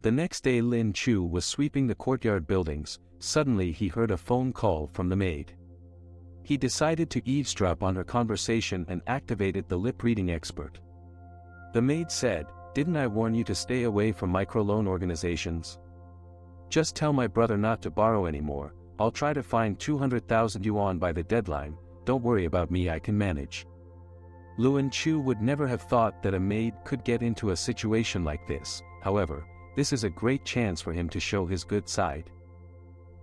The next day Lin Chu was sweeping the courtyard buildings. Suddenly he heard a phone call from the maid. He decided to eavesdrop on her conversation and activated the lip-reading expert. The maid said, "Didn't I warn you to stay away from microloan organizations? Just tell my brother not to borrow anymore. I'll try to find 200,000 yuan by the deadline. Don't worry about me, I can manage." Lin Chu would never have thought that a maid could get into a situation like this. However, this is a great chance for him to show his good side.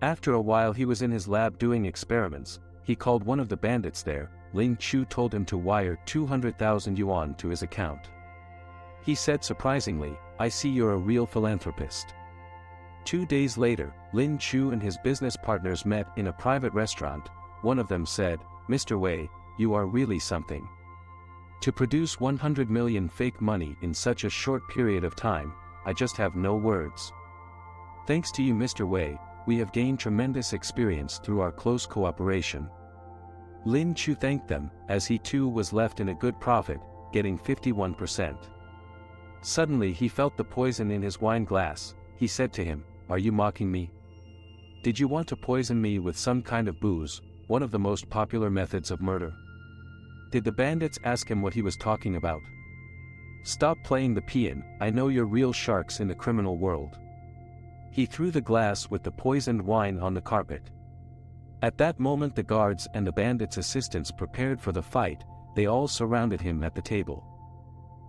After a while he was in his lab doing experiments. He called one of the bandits there. Lin Chu told him to wire 200,000 yuan to his account. He said surprisingly, "I see you're a real philanthropist." 2 days later, Lin Chu and his business partners met in a private restaurant. One of them said, "Mr. Wei, you are really something. To produce 100 million fake money in such a short period of time, I just have no words. Thanks to you, Mr. Wei, we have gained tremendous experience through our close cooperation." Lin Chu thanked them, as he too was left in a good profit, getting 51%. Suddenly he felt the poison in his wine glass. He said to him, "Are you mocking me? Did you want to poison me with some kind of booze, one of the most popular methods of murder?" Did the bandits ask him what he was talking about? "Stop playing the peon, I know you're real sharks in the criminal world." He threw the glass with the poisoned wine on the carpet. At that moment the guards and the bandits' assistants prepared for the fight. They all surrounded him at the table.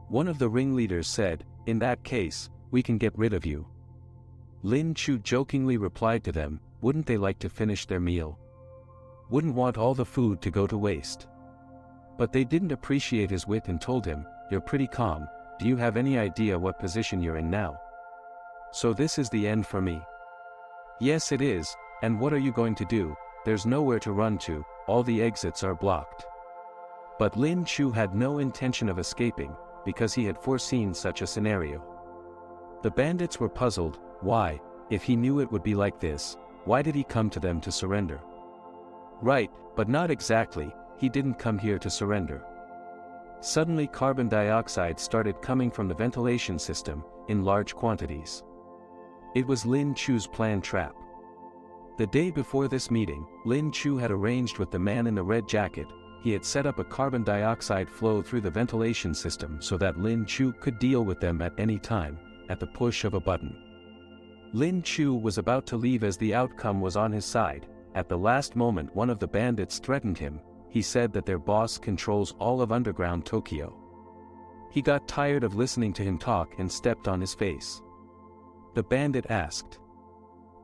One of the ringleaders said, "In that case, we can get rid of you." Lin Chu jokingly replied to them, "Wouldn't they like to finish their meal? Wouldn't want all the food to go to waste." But they didn't appreciate his wit and told him, "You're pretty calm. Do you have any idea what position you're in now? So this is the end for me." "Yes it is, and what are you going to do? There's nowhere to run to, all the exits are blocked." But Lin Chu had no intention of escaping, because he had foreseen such a scenario. The bandits were puzzled. Why, if he knew it would be like this, why did he come to them to surrender? Right, but not exactly, he didn't come here to surrender. Suddenly carbon dioxide started coming from the ventilation system, in large quantities. It was Lin Chu's planned trap. The day before this meeting, Lin Chu had arranged with the man in the red jacket. He had set up a carbon dioxide flow through the ventilation system so that Lin Chu could deal with them at any time, at the push of a button. Lin Chu was about to leave as the outcome was on his side. At the last moment one of the bandits threatened him. He said that their boss controls all of underground Tokyo. He got tired of listening to him talk and stepped on his face. The bandit asked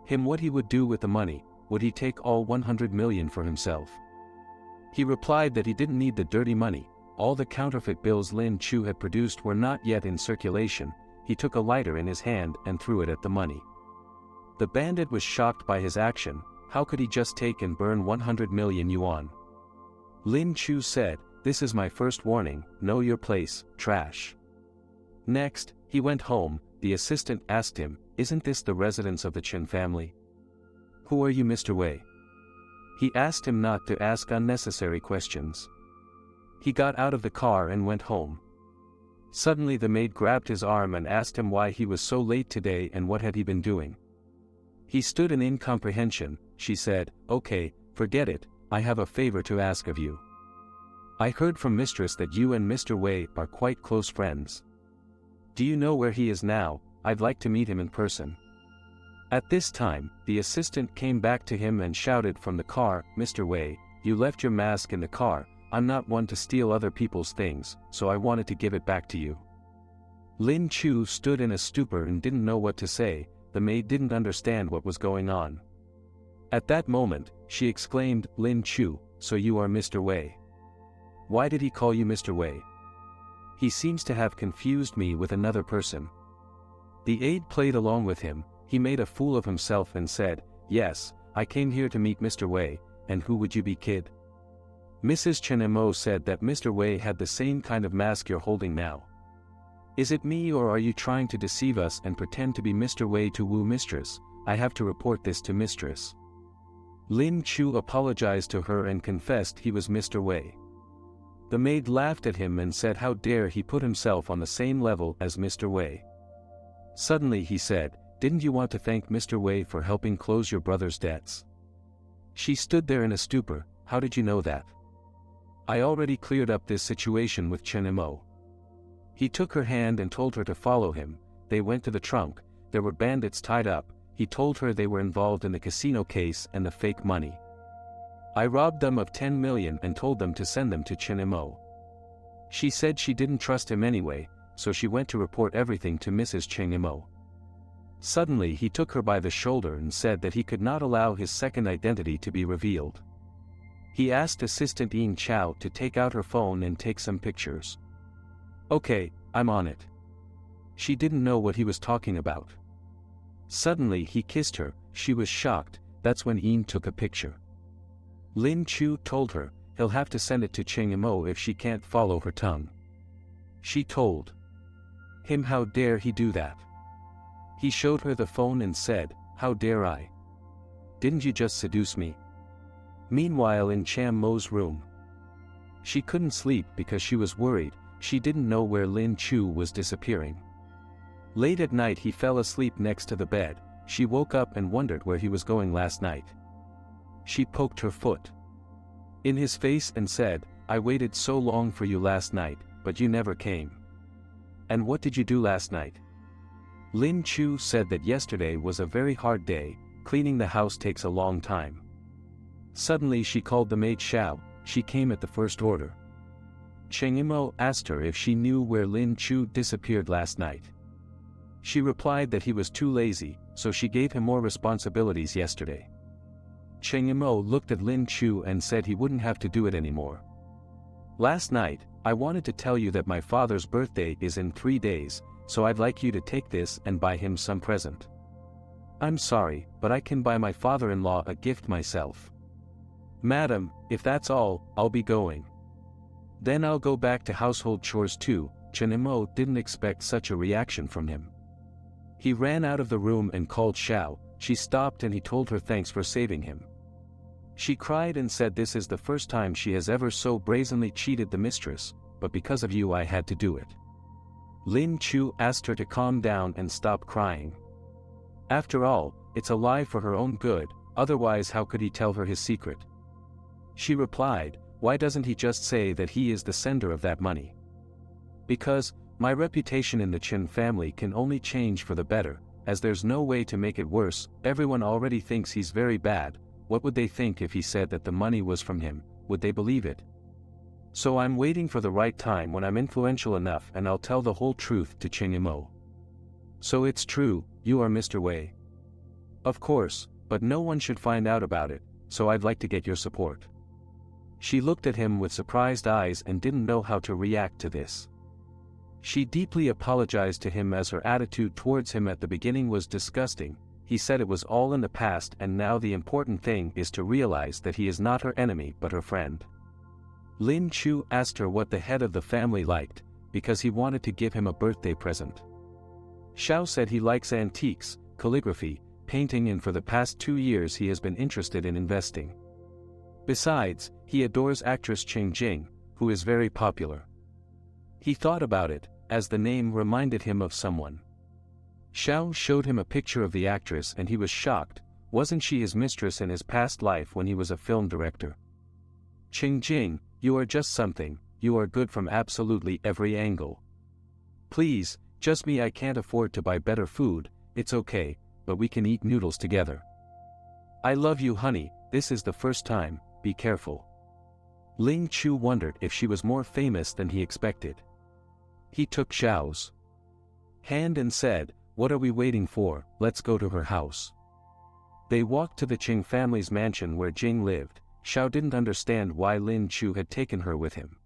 him what he would do with the money. Would he take all 100 million for himself? He replied that he didn't need the dirty money. All the counterfeit bills Lin Chu had produced were not yet in circulation. He took a lighter in his hand and threw it at the money. The bandit was shocked by his action. How could he just take and burn 100 million yuan? Lin Chu said, "This is my first warning, know your place, trash." Next, he went home. The assistant asked him, "Isn't this the residence of the Chen family? Who are you, Mr. Wei?" He asked him not to ask unnecessary questions. He got out of the car and went home. Suddenly the maid grabbed his arm and asked him why he was so late today and what had he been doing. He stood in incomprehension. She said, "Okay, forget it, I have a favor to ask of you. I heard from mistress that you and Mr. Wei are quite close friends. Do you know where he is now? I'd like to meet him in person." At this time, the assistant came back to him and shouted from the car, "Mr. Wei, you left your mask in the car. I'm not one to steal other people's things, so I wanted to give it back to you." Lin Chu stood in a stupor and didn't know what to say. The maid didn't understand what was going on. At that moment, she exclaimed, "Lin Chu, so you are Mr. Wei. Why did he call you Mr. Wei? He seems to have confused me with another person." The aide played along with him. He made a fool of himself and said, "Yes, I came here to meet Mr. Wei, and who would you be, kid?" Mrs. Chen Mo said that Mr. Wei had the same kind of mask you're holding now. Is it me, or are you trying to deceive us and pretend to be Mr. Wei to woo mistress? I have to report this to mistress. Lin Chu apologized to her and confessed he was Mr. Wei. The maid laughed at him and said how dare he put himself on the same level as Mr. Wei. Suddenly he said, "Didn't you want to thank Mr. Wei for helping close your brother's debts?" She stood there in a stupor. "How did you know that?" "I already cleared up this situation with Chen Mo." He took her hand and told her to follow him. They went to the trunk. There were bandits tied up. He told her they were involved in the casino case and the fake money. "I robbed them of 10 million and told them to send them to Chen Mo." She said she didn't trust him anyway, so she went to report everything to Mrs. Chen Mo. Suddenly he took her by the shoulder and said that he could not allow his second identity to be revealed. He asked assistant Ying Chao to take out her phone and take some pictures. "Okay, I'm on it." She didn't know what he was talking about. Suddenly he kissed her. She was shocked. That's when Ying took a picture. Lin Chu told her, he'll have to send it to Cheng Mo if she can't follow her tongue. She told him how dare he do that. He showed her the phone and said, "How dare I? Didn't you just seduce me?" Meanwhile in Cham Mo's room. She couldn't sleep because she was worried. She didn't know where Lin Chu was disappearing. Late at night he fell asleep next to the bed. She woke up and wondered where he was going last night. She poked her foot in his face and said, "I waited so long for you last night, but you never came. And what did you do last night?" Lin Chu said that yesterday was a very hard day. Cleaning the house takes a long time. Suddenly she called the maid Xiao. She came at the first order. Cheng Yimou asked her if she knew where Lin Chu disappeared last night. She replied that he was too lazy, so she gave him more responsibilities yesterday. Cheng Yimou looked at Lin Chu and said he wouldn't have to do it anymore. "Last night, I wanted to tell you that my father's birthday is in 3 days, so I'd like you to take this and buy him some present." "I'm sorry, but I can buy my father-in-law a gift myself." "Madam, if that's all, I'll be going. Then I'll go back to household chores too." Chen Mo didn't expect such a reaction from him. He ran out of the room and called Xiao. She stopped and he told her thanks for saving him. She cried and said this is the first time she has ever so brazenly cheated the mistress, but because of you I had to do it. Lin Chu asked her to calm down and stop crying. After all, it's a lie for her own good, otherwise how could he tell her his secret? She replied, "Why doesn't he just say that he is the sender of that money?" "Because, my reputation in the Chen family can only change for the better, as there's no way to make it worse. Everyone already thinks he's very bad. What would they think if he said that the money was from him? Would they believe it? So I'm waiting for the right time when I'm influential enough and I'll tell the whole truth to Cheng Yimou." "So it's true, you are Mr. Wei?" "Of course, but no one should find out about it, so I'd like to get your support." She looked at him with surprised eyes and didn't know how to react to this. She deeply apologized to him as her attitude towards him at the beginning was disgusting. He said it was all in the past and now the important thing is to realize that he is not her enemy but her friend. Lin Chu asked her what the head of the family liked, because he wanted to give him a birthday present. Xiao said he likes antiques, calligraphy, painting, and for the past 2 years he has been interested in investing. Besides, he adores actress Cheng Jing, who is very popular. He thought about it, as the name reminded him of someone. Xiao showed him a picture of the actress and he was shocked. Wasn't she his mistress in his past life when he was a film director? "Cheng Jing, you are just something, you are good from absolutely every angle. Please, just me, I can't afford to buy better food, it's okay, but we can eat noodles together. I love you honey, this is the first time, be careful." Ling Chu wondered if she was more famous than he expected. He took Xiao's hand and said, "What are we waiting for, let's go to her house." They walked to the Qing family's mansion where Jing lived. Xiao didn't understand why Lin Chu had taken her with him.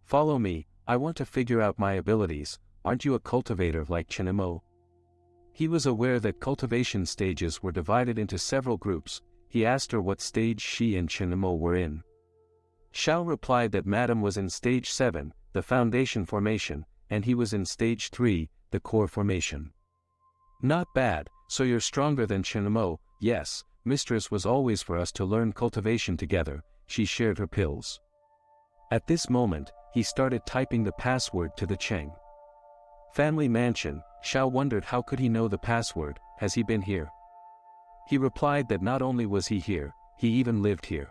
"Follow me, I want to figure out my abilities, aren't you a cultivator like Chen Mo?" He was aware that cultivation stages were divided into several groups. He asked her what stage she and Chen Mo were in. Xiao replied that Madam was in stage 7, the foundation formation, and he was in stage 3, the core formation. "Not bad, so you're stronger than Chen Mo." "Yes, mistress was always for us to learn cultivation together," she shared her pills. At this moment, he started typing the password to the Cheng Family mansion. Xiao wondered how could he know the password. Has he been here? He replied that not only was he here, he even lived here.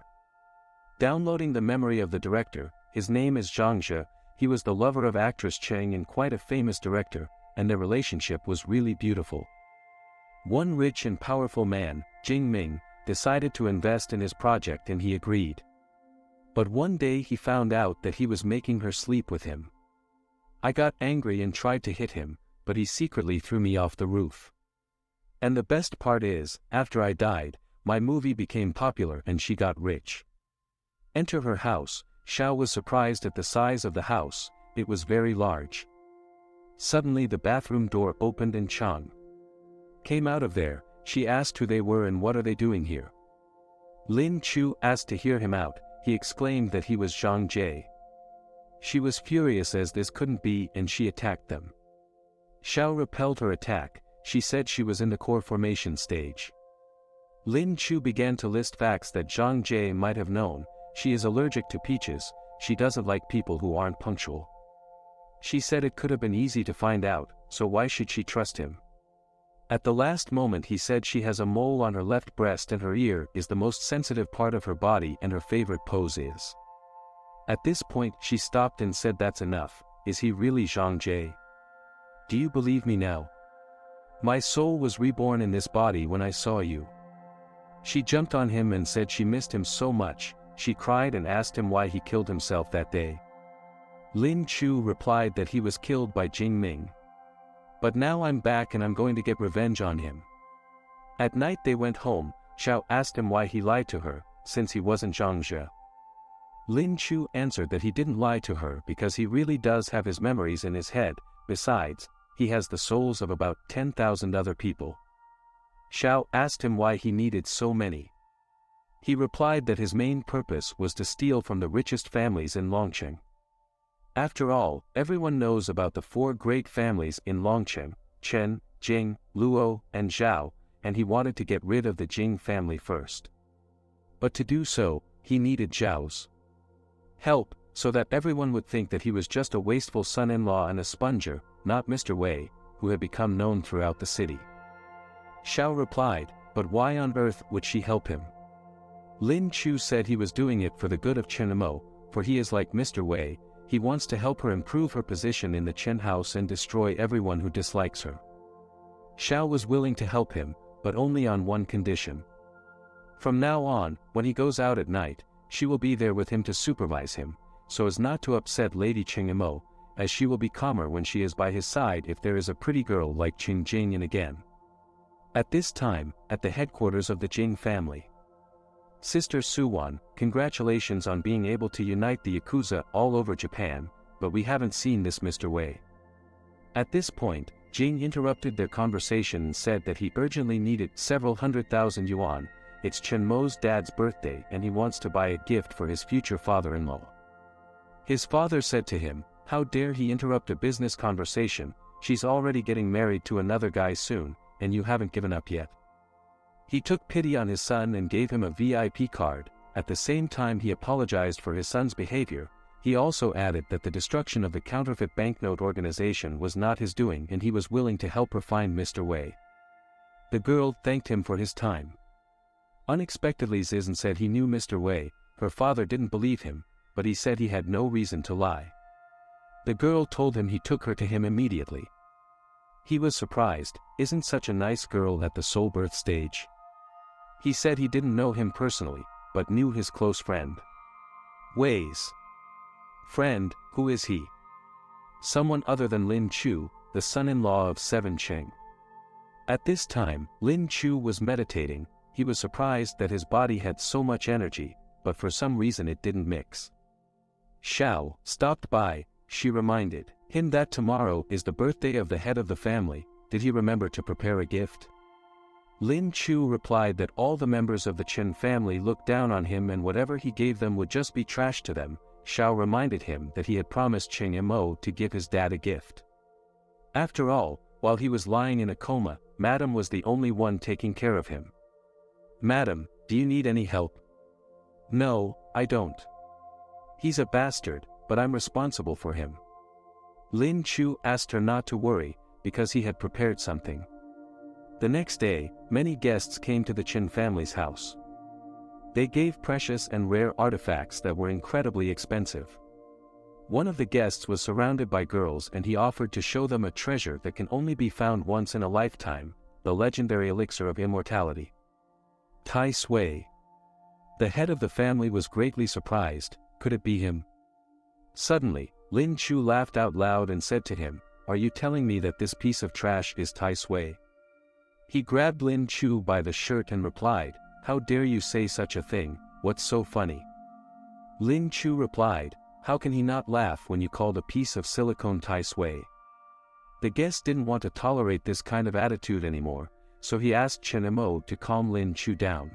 Downloading the memory of the director, his name is Zhang Zhe, he was the lover of actress Cheng and quite a famous director, and their relationship was really beautiful. One rich and powerful man, Jing Ming, decided to invest in his project and he agreed. But one day he found out that he was making her sleep with him. I got angry and tried to hit him, but he secretly threw me off the roof. And the best part is, after I died, my movie became popular and she got rich. Enter her house. Xiao was surprised at the size of the house, it was very large. Suddenly the bathroom door opened and Chang came out of there. She asked who they were and what are they doing here. Lin Chu asked to hear him out, he exclaimed that he was Zhang Jie. She was furious as this couldn't be and she attacked them. Xiao repelled her attack, she said she was in the core formation stage. Lin Chu began to list facts that Zhang Jie might have known. She is allergic to peaches, she doesn't like people who aren't punctual. She said it could have been easy to find out, so why should she trust him? At the last moment he said she has a mole on her left breast and her ear is the most sensitive part of her body and her favorite pose is. At this point she stopped and said that's enough, is he really Zhang Jie? Do you believe me now? My soul was reborn in this body when I saw you. She jumped on him and said she missed him so much. She cried and asked him why he killed himself that day. Lin Chu replied that he was killed by Jing Ming. But now I'm back and I'm going to get revenge on him. At night they went home. Xiao asked him why he lied to her, since he wasn't Zhang Zhe. Lin Chu answered that he didn't lie to her because he really does have his memories in his head, besides, he has the souls of about 10,000 other people. Xiao asked him why he needed so many. He replied that his main purpose was to steal from the richest families in Longcheng. After all, everyone knows about the 4 great families in Longcheng, Chen, Jing, Luo, and Zhao, and he wanted to get rid of the Jing family first. But to do so, he needed Zhao's help, so that everyone would think that he was just a wasteful son-in-law and a sponger, not Mr. Wei, who had become known throughout the city. Xiao replied, but why on earth would she help him? Lin Chu said he was doing it for the good of Chen Mo, for he is like Mr. Wei, he wants to help her improve her position in the Chen house and destroy everyone who dislikes her. Xiao was willing to help him, but only on one condition. From now on, when he goes out at night, she will be there with him to supervise him, so as not to upset Lady Cheng Mo, as she will be calmer when she is by his side if there is a pretty girl like Qing Jing and again. At this time, at the headquarters of the Jing family. Sister Suwan, congratulations on being able to unite the Yakuza all over Japan, but we haven't seen this Mr. Wei. At this point, Jing interrupted their conversation and said that he urgently needed several 100,000 yuan, it's Chen Mo's dad's birthday and he wants to buy a gift for his future father-in-law. His father said to him, how dare he interrupt a business conversation, she's already getting married to another guy soon, and you haven't given up yet. He took pity on his son and gave him a VIP card, at the same time he apologized for his son's behavior. He also added that the destruction of the counterfeit banknote organization was not his doing and he was willing to help her find Mr. Wei. The girl thanked him for his time. Unexpectedly Zizan said he knew Mr. Wei, her father didn't believe him, but he said he had no reason to lie. The girl told him he took her to him immediately. He was surprised, isn't such a nice girl at the soul birth stage? He said he didn't know him personally, but knew his close friend. Wei's friend, who is he? Someone other than Lin Chu, the son-in-law of Seven Cheng. At this time, Lin Chu was meditating. He was surprised that his body had so much energy, but for some reason it didn't mix. Xiao stopped by. She reminded him that tomorrow is the birthday of the head of the family. Did he remember to prepare a gift? Lin Chu replied that all the members of the Chen family looked down on him and whatever he gave them would just be trash to them. Xiao reminded him that he had promised Cheng Mo to give his dad a gift. After all, while he was lying in a coma, Madam was the only one taking care of him. Madam, do you need any help? No, I don't. He's a bastard, but I'm responsible for him. Lin Chu asked her not to worry, because he had prepared something. The next day, many guests came to the Qin family's house. They gave precious and rare artifacts that were incredibly expensive. One of the guests was surrounded by girls and he offered to show them a treasure that can only be found once in a lifetime, the legendary elixir of immortality. Tai Sui. The head of the family was greatly surprised. Could it be him? Suddenly, Lin Chu laughed out loud and said to him, "Are you telling me that this piece of trash is Tai Sui?" He grabbed Lin Chu by the shirt and replied, "How dare you say such a thing, what's so funny?" Lin Chu replied, "How can he not laugh when you called a piece of silicone Tai Sui?" The guest didn't want to tolerate this kind of attitude anymore, so he asked Chen Mo to calm Lin Chu down.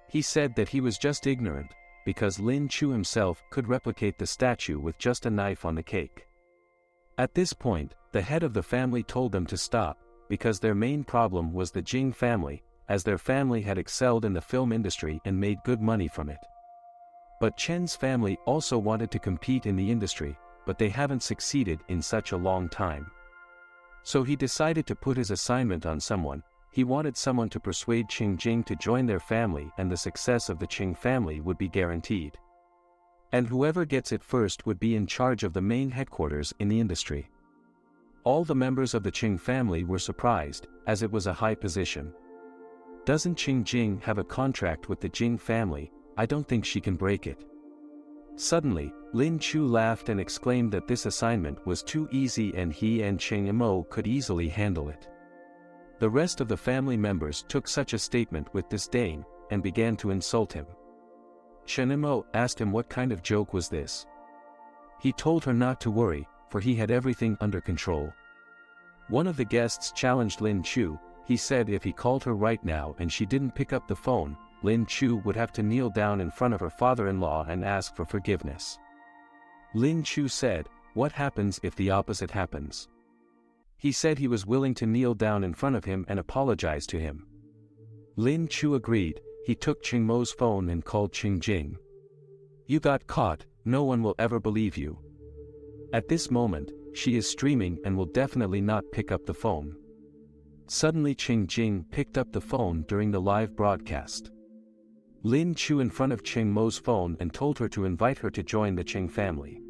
He said that he was just ignorant, because Lin Chu himself could replicate the statue with just a knife on the cake. At this point, the head of the family told them to stop, because their main problem was the Jing family, as their family had excelled in the film industry and made good money from it. But Chen's family also wanted to compete in the industry, but they haven't succeeded in such a long time. So he decided to put his assignment on someone. He wanted someone to persuade Qing Jing to join their family, and the success of the Qing family would be guaranteed. And whoever gets it first would be in charge of the main headquarters in the industry. All the members of the Qing family were surprised, as it was a high position. Doesn't Qing Jing have a contract with the Jing family? I don't think she can break it. Suddenly, Lin Chu laughed and exclaimed that this assignment was too easy and he and Cheng Mo could easily handle it. The rest of the family members took such a statement with disdain, and began to insult him. Chen Mo asked him what kind of joke was this. He told her not to worry, for he had everything under control. One of the guests challenged Lin Chu. He said if he called her right now and she didn't pick up the phone, Lin Chu would have to kneel down in front of her father-in-law and ask for forgiveness. Lin Chu said, "What happens if the opposite happens?" He said he was willing to kneel down in front of him and apologize to him. Lin Chu agreed. He took Qing Mo's phone and called Qing Jing. "You got caught, no one will ever believe you. At this moment, she is streaming and will definitely not pick up the phone." Suddenly Qing Jing picked up the phone during the live broadcast. Lin Chu in front of Qing Mo's phone and told her to invite her to join the Qing family.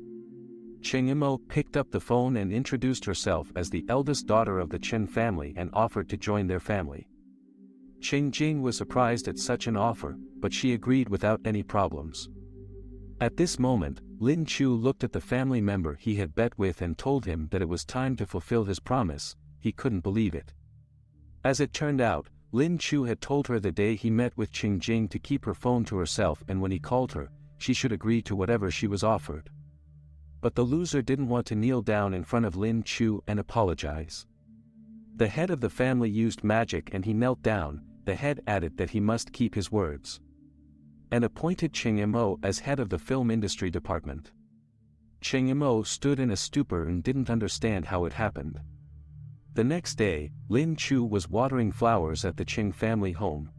Qing Mo picked up the phone and introduced herself as the eldest daughter of the Qin family and offered to join their family. Qing Jing was surprised at such an offer, but she agreed without any problems. At this moment, Lin Chu looked at the family member he had bet with and told him that it was time to fulfill his promise. He couldn't believe it. As it turned out, Lin Chu had told her the day he met with Qing Jing to keep her phone to herself, and when he called her, she should agree to whatever she was offered. But the loser didn't want to kneel down in front of Lin Chu and apologize. The head of the family used magic and he knelt down. The head added that he must keep his words, and appointed Cheng Mo as head of the film industry department. Cheng Mo stood in a stupor and didn't understand how it happened. The next day, Lin Chu was watering flowers at the Qing family home.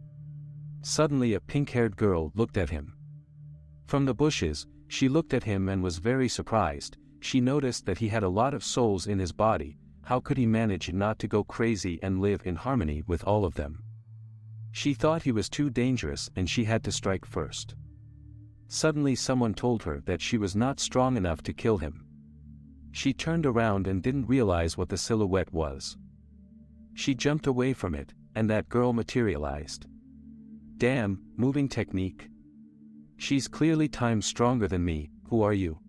Suddenly a pink-haired girl looked at him. From the bushes, she looked at him and was very surprised. She noticed that he had a lot of souls in his body. How could he manage not to go crazy and live in harmony with all of them? She thought he was too dangerous and she had to strike first. Suddenly someone told her that she was not strong enough to kill him. She turned around and didn't realize what the silhouette was. She jumped away from it, and that girl materialized. Damn, moving technique. She's clearly times stronger than me. Who are you?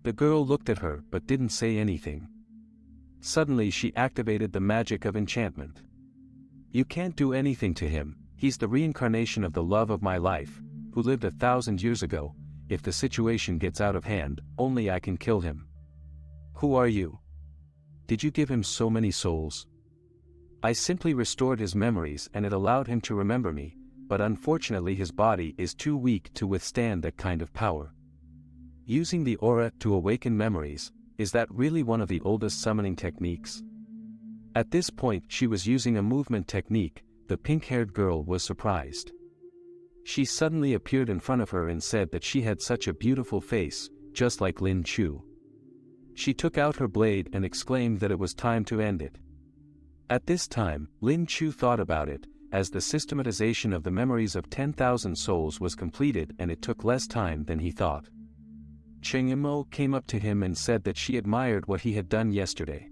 The girl looked at her but didn't say anything. Suddenly she activated the magic of enchantment. You can't do anything to him. He's the reincarnation of the love of my life, who lived 1,000 years ago. If the situation gets out of hand, only I can kill him. Who are you? Did you give him so many souls? I simply restored his memories and it allowed him to remember me, but unfortunately his body is too weak to withstand that kind of power. Using the aura to awaken memories, is that really one of the oldest summoning techniques? At this point she was using a movement technique. The pink-haired girl was surprised. She suddenly appeared in front of her and said that she had such a beautiful face, just like Lin Chu. She took out her blade and exclaimed that it was time to end it. At this time, Lin Chu thought about it, as the systematization of the memories of 10,000 souls was completed and it took less time than he thought. Cheng Yimou came up to him and said that she admired what he had done yesterday.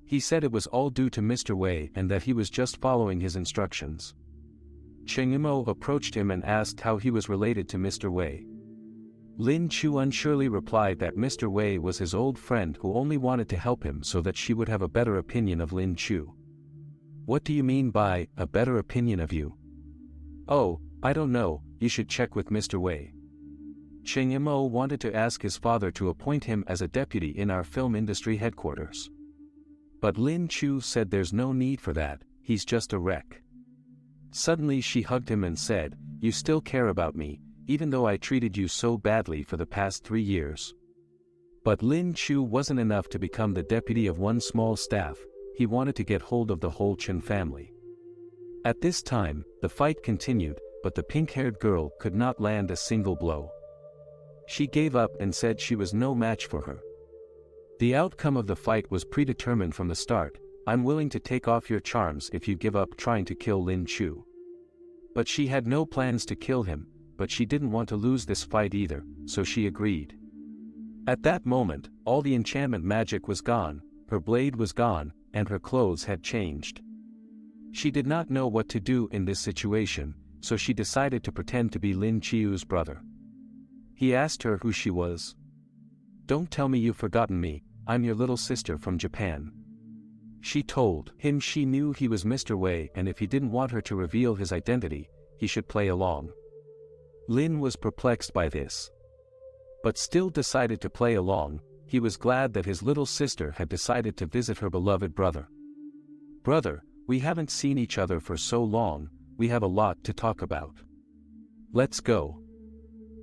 He said it was all due to Mr. Wei and that he was just following his instructions. Cheng Yimou approached him and asked how he was related to Mr. Wei. Lin Chu unsurely replied that Mr. Wei was his old friend who only wanted to help him so that she would have a better opinion of Lin Chu. What do you mean by, a better opinion of you? Oh, I don't know, you should check with Mr. Wei. Cheng Yimou wanted to ask his father to appoint him as a deputy in our film industry headquarters. But Lin Chu said there's no need for that, he's just a wreck. Suddenly she hugged him and said, "You still care about me, even though I treated you so badly for the past 3 years." But Lin Chu wasn't enough to become the deputy of one small staff, he wanted to get hold of the whole Chen family. At this time, the fight continued, but the pink-haired girl could not land a single blow. She gave up and said she was no match for her. The outcome of the fight was predetermined from the start. "I'm willing to take off your charms if you give up trying to kill Lin Chu." But she had no plans to kill him, but she didn't want to lose this fight either, so she agreed. At that moment, all the enchantment magic was gone, her blade was gone, and her clothes had changed. She did not know what to do in this situation, so she decided to pretend to be Lin Chu's brother. He asked her who she was. "Don't tell me you've forgotten me, I'm your little sister from Japan." She told him she knew he was Mr. Wei and if he didn't want her to reveal his identity, he should play along. Lin was perplexed by this, but still decided to play along. He was glad that his little sister had decided to visit her beloved brother. "Brother, we haven't seen each other for so long, we have a lot to talk about. Let's go."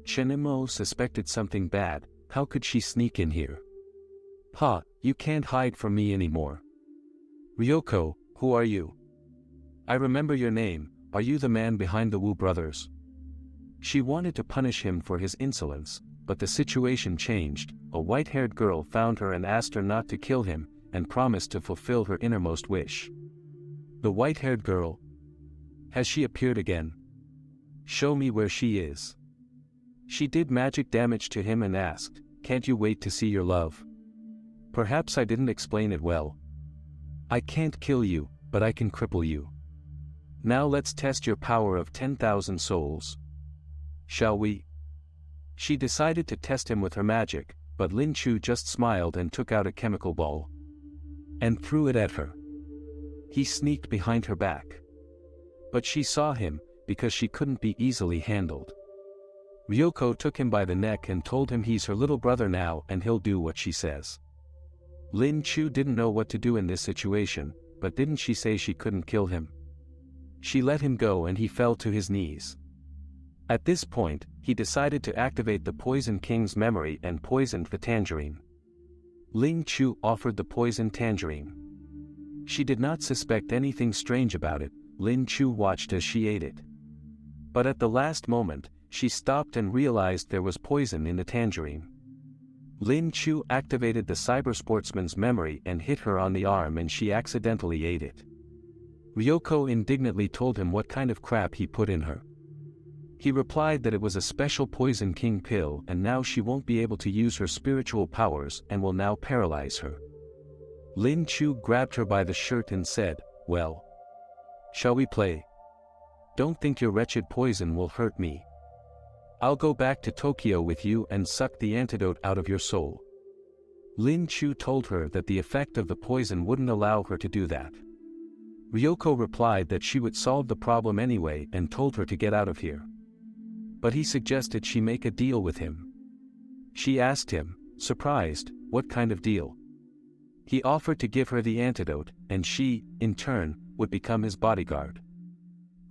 Chen Yimou suspected something bad. How could she sneak in here? "Ha, you can't hide from me anymore." "Ryoko, who are you? I remember your name, are you the man behind the Wu brothers?" She wanted to punish him for his insolence, but the situation changed. A white-haired girl found her and asked her not to kill him, and promised to fulfill her innermost wish. The white-haired girl? Has she appeared again? Show me where she is. She did magic damage to him and asked, "Can't you wait to see your love?" Perhaps I didn't explain it well. I can't kill you, but I can cripple you. Now let's test your power of 10,000 souls. Shall we? She decided to test him with her magic, but Lin Chu just smiled and took out a chemical ball and threw it at her. He sneaked behind her back. But she saw him, because she couldn't be easily handled. Ryoko took him by the neck and told him he's her little brother now and he'll do what she says. Lin Chu didn't know what to do in this situation, but didn't she say she couldn't kill him? She let him go and he fell to his knees. At this point, he decided to activate the Poison King's memory and poisoned the tangerine. Lin Chu offered the poisoned tangerine. She did not suspect anything strange about it. Lin Chu watched as she ate it. But at the last moment, she stopped and realized there was poison in the tangerine. Lin Chu activated the cyber sportsman's memory and hit her on the arm and she accidentally ate it. Ryoko indignantly told him what kind of crap he put in her. He replied that it was a special Poison King pill and now she won't be able to use her spiritual powers and will now paralyze her. Lin Chu grabbed her by the shirt and said, "Well, shall we play? Don't think your wretched poison will hurt me. I'll go back to Tokyo with you and suck the antidote out of your soul." Lin Chu told her that the effect of the poison wouldn't allow her to do that. Ryoko replied that she would solve the problem anyway and told her to get out of here. But he suggested she make a deal with him. She asked him, surprised, what kind of deal? He offered to give her the antidote, and she, in turn, would become his bodyguard.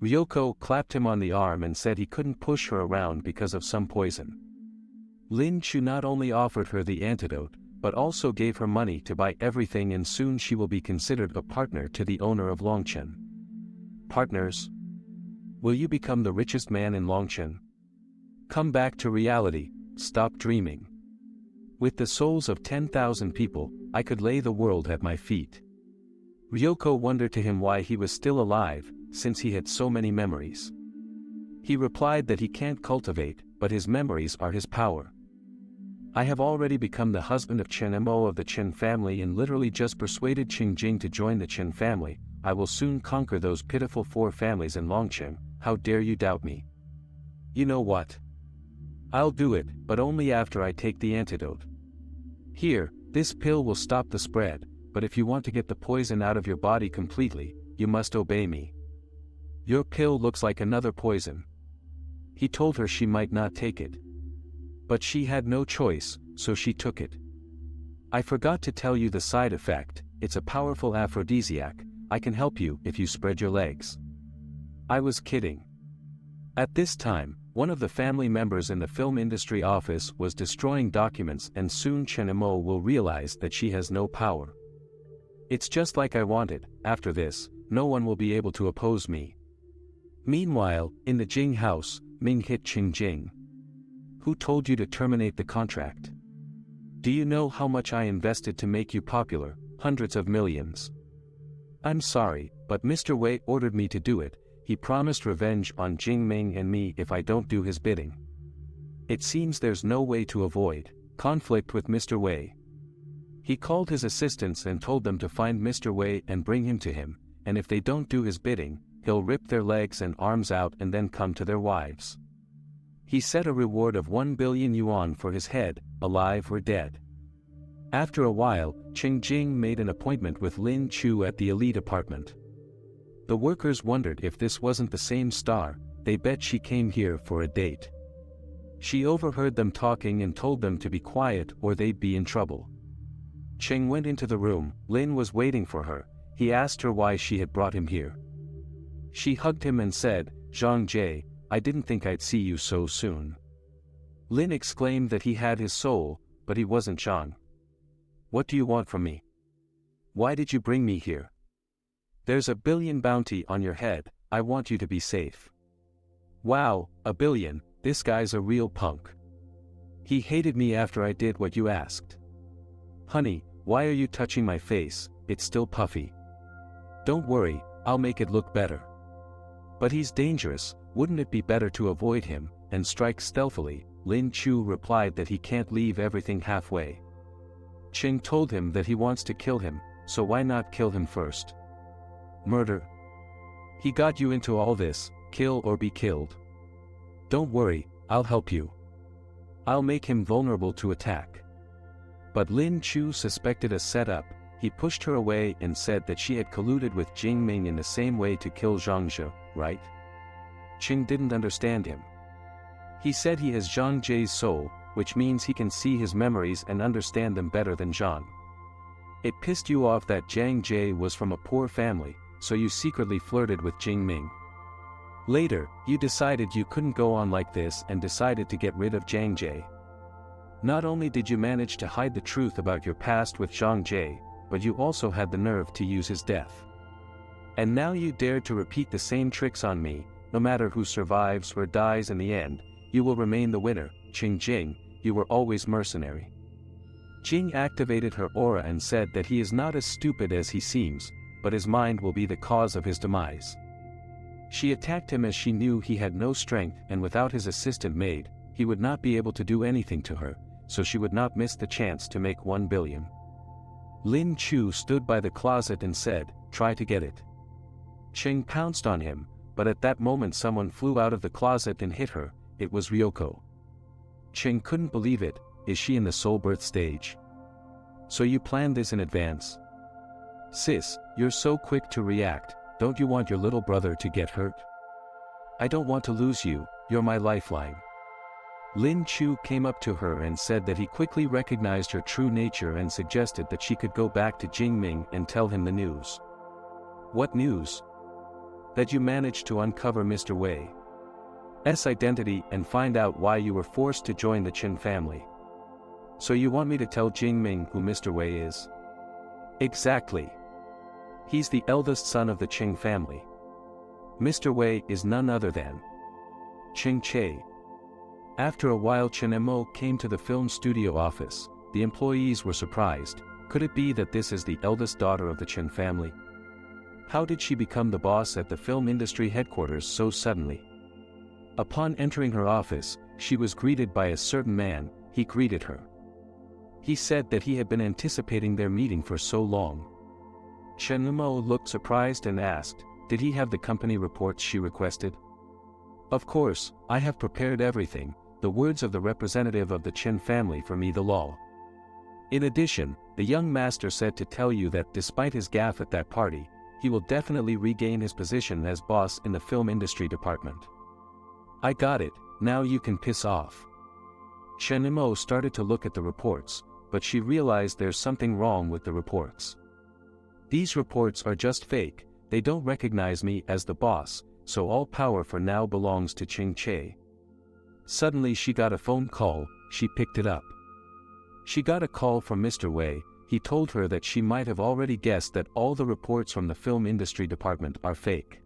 Ryoko clapped him on the arm and said he couldn't push her around because of some poison. Lin Chu not only offered her the antidote, but also gave her money to buy everything and soon she will be considered a partner to the owner of Longchen. Partners? Will you become the richest man in Longchen? Come back to reality, stop dreaming. With the souls of 10,000 people, I could lay the world at my feet. Ryoko wondered to him why he was still alive, since he had so many memories. He replied that he can't cultivate, but his memories are his power. I have already become the husband of Chen Mo of the Chen family and literally just persuaded Qing Jing to join the Chen family. I will soon conquer those pitiful 4 families in Longchen. How dare you doubt me? You know what? I'll do it, but only after I take the antidote. Here, this pill will stop the spread, but if you want to get the poison out of your body completely, you must obey me. Your pill looks like another poison. He told her she might not take it. But she had no choice, so she took it. I forgot to tell you the side effect. It's a powerful aphrodisiac. I can help you if you spread your legs. I was kidding. At this time, one of the family members in the film industry office was destroying documents, and soon Chen Mo will realize that she has no power. It's just like I wanted. After this, no one will be able to oppose me. Meanwhile, in the Jing house, Ming hit Qing Jing. Who told you to terminate the contract? Do you know how much I invested to make you popular? Hundreds of millions. I'm sorry, but Mr. Wei ordered me to do it. He promised revenge on Jing Ming and me if I don't do his bidding. It seems there's no way to avoid conflict with Mr. Wei. He called his assistants and told them to find Mr. Wei and bring him to him, and if they don't do his bidding, he'll rip their legs and arms out and then come to their wives. He set a reward of 1 billion yuan for his head, alive or dead. After a while, Qing Jing made an appointment with Lin Chu at the elite apartment. The workers wondered if this wasn't the same star. They bet she came here for a date. She overheard them talking and told them to be quiet or they'd be in trouble. Qing went into the room. Lin was waiting for her. He asked her why she had brought him here. She hugged him and said, "Zhang Jie, I didn't think I'd see you so soon." Lin exclaimed that he had his soul, but he wasn't Zhang. "What do you want from me? Why did you bring me here? There's a billion bounty on your head. I want you to be safe." "Wow, a billion, this guy's a real punk. He hated me after I did what you asked." "Honey, why are you touching my face? It's still puffy." "Don't worry, I'll make it look better." "But he's dangerous, wouldn't it be better to avoid him and strike stealthily?" Lin Chu replied that he can't leave everything halfway. Qing told him that he wants to kill him, so why not kill him first? Murder. He got you into all this, kill or be killed. "Don't worry, I'll help you. I'll make him vulnerable to attack." But Lin Chu suspected a setup. He pushed her away and said that she had colluded with Jing Ming in the same way to kill Zhang Zhe, right? Qing didn't understand him. He said he has Zhang Jie's soul, which means he can see his memories and understand them better than Zhang. It pissed you off that Zhang Jie was from a poor family, so you secretly flirted with Jing Ming. Later, you decided you couldn't go on like this and decided to get rid of Zhang Jie. Not only did you manage to hide the truth about your past with Zhang Jie, but you also had the nerve to use his death. And now you dared to repeat the same tricks on me. No matter who survives or dies in the end, you will remain the winner. Qing Jing, you were always mercenary. Jing activated her aura and said that he is not as stupid as he seems, but his mind will be the cause of his demise. She attacked him as she knew he had no strength, and without his assistant maid, he would not be able to do anything to her, so she would not miss the chance to make 1 billion. Lin Chu stood by the closet and said, "Try to get it." Qing pounced on him, but at that moment someone flew out of the closet and hit her. It was Ryoko. Qing couldn't believe it. Is she in the soul birth stage? "So you planned this in advance? Sis, you're so quick to react. Don't you want your little brother to get hurt?" "I don't want to lose you, you're my lifeline." Lin Chu came up to her and said that he quickly recognized her true nature and suggested that she could go back to Jing Ming and tell him the news. "What news?" "That you managed to uncover Mr. Wei's identity and find out why you were forced to join the Qin family." "So you want me to tell Jing Ming who Mr. Wei is?" "Exactly. He's the eldest son of the Qing family. Mr. Wei is none other than Qing Che." After a while Chen Mo came to the film studio office. The employees were surprised. Could it be that this is the eldest daughter of the Chen family? How did she become the boss at the film industry headquarters so suddenly? Upon entering her office, she was greeted by a certain man. He greeted her. He said that he had been anticipating their meeting for so long. Chen Mo looked surprised and asked, did he have the company reports she requested? Of course, I have prepared everything, the words of the representative of the Chen family for me the law. In addition, the young master said to tell you that despite his gaffe at that party, he will definitely regain his position as boss in the film industry department. I got it, now you can piss off. Chen Mo started to look at the reports, but she realized there's something wrong with the reports. These reports are just fake, they don't recognize me as the boss, so all power for now belongs to Ching Che. Suddenly she got a phone call. She picked it up. She got a call from Mr. Wei. He told her that she might have already guessed that all the reports from the film industry department are fake.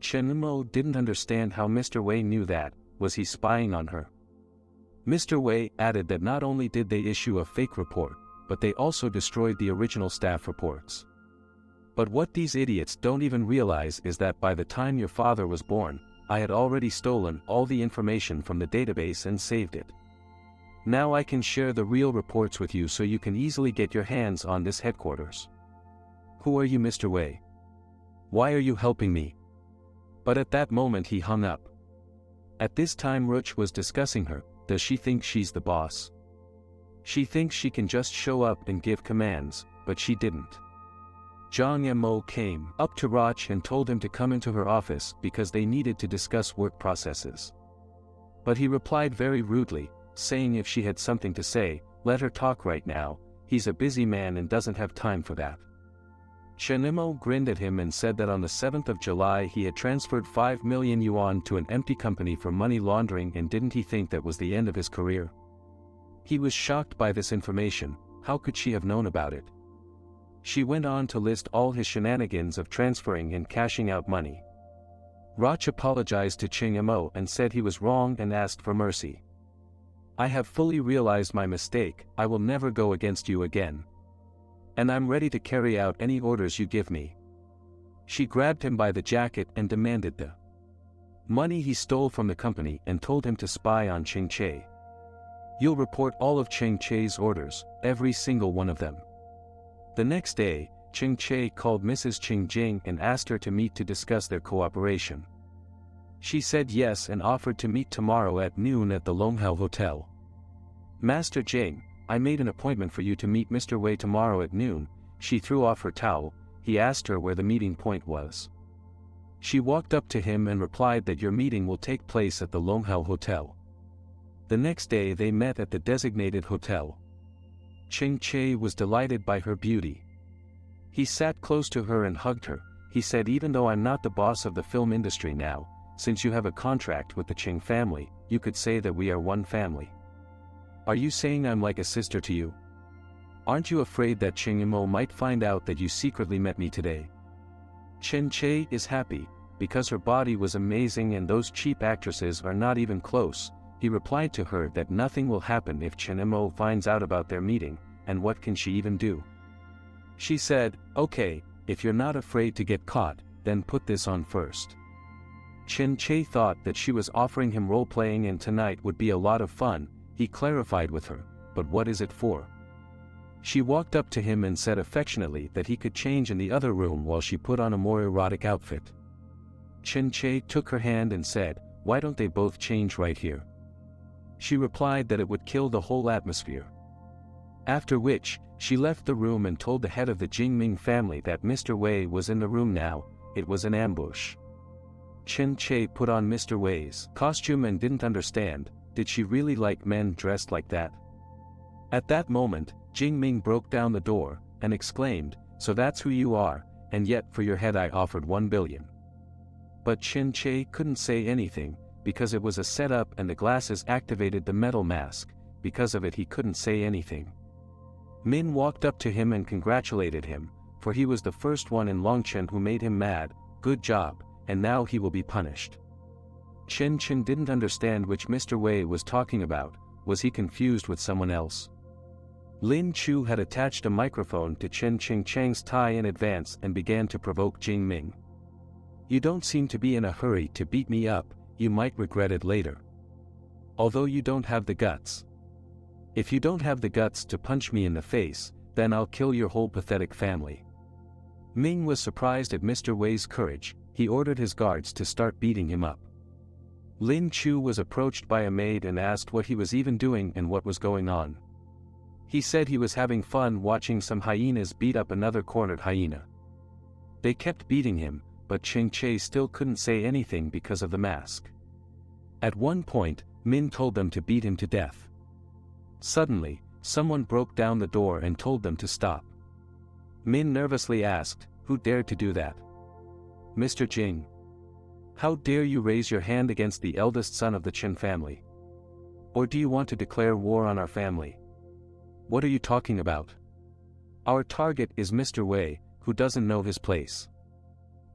Chen Mo didn't understand how Mr. Wei knew that. Was he spying on her? Mr. Wei added that not only did they issue a fake report, but they also destroyed the original staff reports. But what these idiots don't even realize is that by the time your father was born, I had already stolen all the information from the database and saved it. Now I can share the real reports with you so you can easily get your hands on this headquarters. Who are you, Mr. Wei? Why are you helping me? But at that moment he hung up. At this time Ruch was discussing her. Does she think she's the boss? She thinks she can just show up and give commands, but she didn't. Zhang Mo came up to Roch and told him to come into her office because they needed to discuss work processes. But he replied very rudely, saying if she had something to say, let her talk right now, he's a busy man and doesn't have time for that. Chen Mo grinned at him and said that on the 7th of July he had transferred 5 million yuan to an empty company for money laundering, and didn't he think that was the end of his career? He was shocked by this information. How could she have known about it? She went on to list all his shenanigans of transferring and cashing out money. Roch apologized to Ching Mo and said he was wrong and asked for mercy. I have fully realized my mistake. I will never go against you again. And I'm ready to carry out any orders you give me. She grabbed him by the jacket and demanded the money he stole from the company and told him to spy on Ching Che. You'll report all of Ching Che's orders, every single one of them. The next day, Ching Che called Mrs. Ching Jing and asked her to meet to discuss their cooperation. She said yes and offered to meet tomorrow at noon at the Longhao Hotel. Master Jing, I made an appointment for you to meet Mr. Wei tomorrow at noon. She threw off her towel. He asked her where the meeting point was. She walked up to him and replied that your meeting will take place at the Longhao Hotel. The next day they met at the designated hotel. Ching Che was delighted by her beauty. He sat close to her and hugged her. He said, even though I'm not the boss of the film industry now, since you have a contract with the Ching family, you could say that we are one family. Are you saying I'm like a sister to you? Aren't you afraid that Ching Mo might find out that you secretly met me today? Chen Che is happy, because her body was amazing and those cheap actresses are not even close. He replied to her that nothing will happen if Chen Mo finds out about their meeting, and what can she even do? She said, okay, if you're not afraid to get caught, then put this on first. Chen Che thought that she was offering him role-playing and tonight would be a lot of fun. He clarified with her, but what is it for? She walked up to him and said affectionately that he could change in the other room while she put on a more erotic outfit. Chen Che took her hand and said, why don't they both change right here? She replied that it would kill the whole atmosphere. After which, she left the room and told the head of the Jingming family that Mr. Wei was in the room now. It was an ambush. Chen Che put on Mr. Wei's costume and didn't understand. Did she really like men dressed like that? At that moment, Jingming broke down the door, and exclaimed, so that's who you are, and yet for your head I offered 1 billion. But Chen Che couldn't say anything, because it was a setup and the glasses activated the metal mask. Because of it he couldn't say anything. Min walked up to him and congratulated him, for he was the first one in Longchen who made him mad. Good job, and now he will be punished. Chen Chen didn't understand which Mr. Wei was talking about. Was he confused with someone else? Lin Chu had attached a microphone to Chen Qingchang's tie in advance and began to provoke Jing Ming. "You don't seem to be in a hurry to beat me up, you might regret it later. Although you don't have the guts. If you don't have the guts to punch me in the face, then I'll kill your whole pathetic family." Ming was surprised at Mr. Wei's courage. He ordered his guards to start beating him up. Lin Chu was approached by a maid and asked what he was even doing and what was going on. He said he was having fun watching some hyenas beat up another cornered hyena. They kept beating him, but Qingche still couldn't say anything because of the mask. At one point, Min told them to beat him to death. Suddenly, someone broke down the door and told them to stop. Min nervously asked, "Who dared to do that?" "Mr. Jing. How dare you raise your hand against the eldest son of the Chen family? Or do you want to declare war on our family? What are you talking about? Our target is Mr. Wei, who doesn't know his place.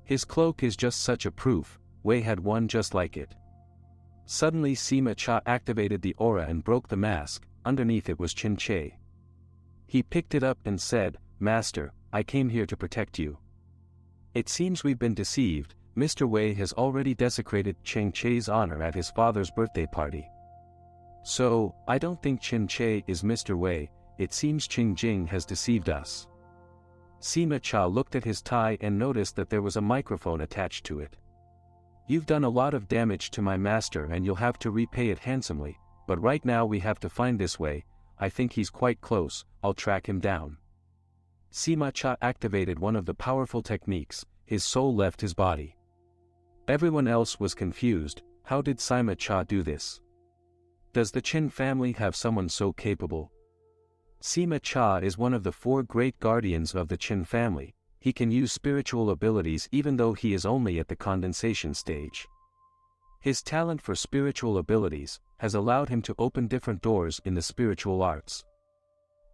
His cloak is just such a proof, Wei had one just like it." Suddenly Sima Cha activated the aura and broke the mask. Underneath it was Qin Che. He picked it up and said, "Master, I came here to protect you. It seems we've been deceived. Mr. Wei has already desecrated Cheng Che's honor at his father's birthday party. So, I don't think Qin Che is Mr. Wei, it seems Qing Jing has deceived us." Sima Cha looked at his tie and noticed that there was a microphone attached to it. "You've done a lot of damage to my master and you'll have to repay it handsomely, but right now we have to find this Wei. I think he's quite close, I'll track him down." Sima Cha activated one of the powerful techniques, his soul left his body. Everyone else was confused. How did Sima Cha do this? Does the Qin family have someone so capable? Sima Cha is one of the 4 great guardians of the Qin family. He can use spiritual abilities even though he is only at the condensation stage. His talent for spiritual abilities has allowed him to open different doors in the spiritual arts.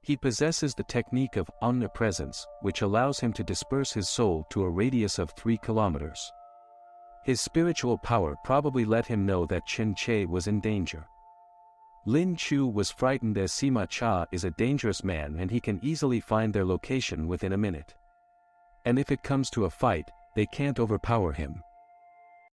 He possesses the technique of omnipresence, which allows him to disperse his soul to a radius of 3 kilometers. His spiritual power probably let him know that Qin Che was in danger. Lin Chu was frightened as Sima Cha is a dangerous man and he can easily find their location within a minute. And if it comes to a fight, they can't overpower him.